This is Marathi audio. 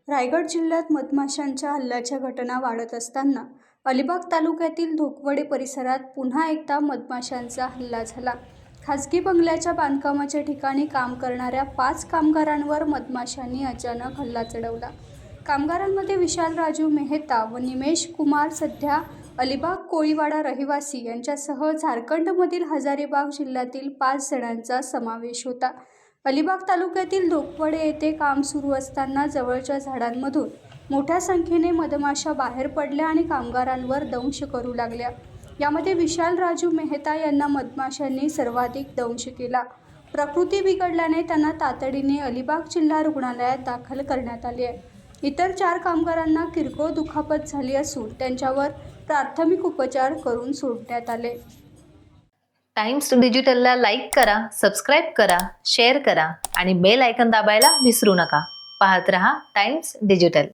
रायगड जिल्ह्यात मधमाशांच्या हल्ल्याच्या घटना वाढत असताना अलिबाग तालुक्यातील धोकवडे परिसरात पुन्हा एकदा मधमाशांचा हल्ला झाला। खासगी बंगल्याच्या बांधकामाच्या ठिकाणी काम करणाऱ्या 5 कामगारांवर मधमाशांनी अचानक हल्ला चढवला। कामगारांमध्ये विशाल राजू मेहता व निमेश कुमार सध्या अलिबाग कोळीवाडा रहिवासी यांच्यासह झारखंडमधील हजारीबाग जिल्ह्यातील 5 जणांचा समावेश होता। अलिबाग तालुक्यातील धोकवडे येथे काम सुरू असताना जवळच्या झाडांमधून मोठ्या संख्येने मधमाशा बाहेर पडल्या आणि कामगारांवर दंश करू लागल्या। यामध्ये विशाल राजू मेहता यांना मधमाशांनी सर्वाधिक दंश केला। प्रकृती बिघडल्याने त्यांना तातडीने अलिबाग जिल्हा रुग्णालयात दाखल करण्यात आले आहे। इतर 4 कामगारांना किरकोळ दुखापत झाली असून त्यांच्यावर प्राथमिक उपचार करून सोडण्यात आले। टाइम्स डिजिटलला लाईक करा, सबस्क्राइब करा, शेअर करा आणि बेल आयकॉन दाबायला विसरू नका। पाहत रहा टाइम्स डिजिटल।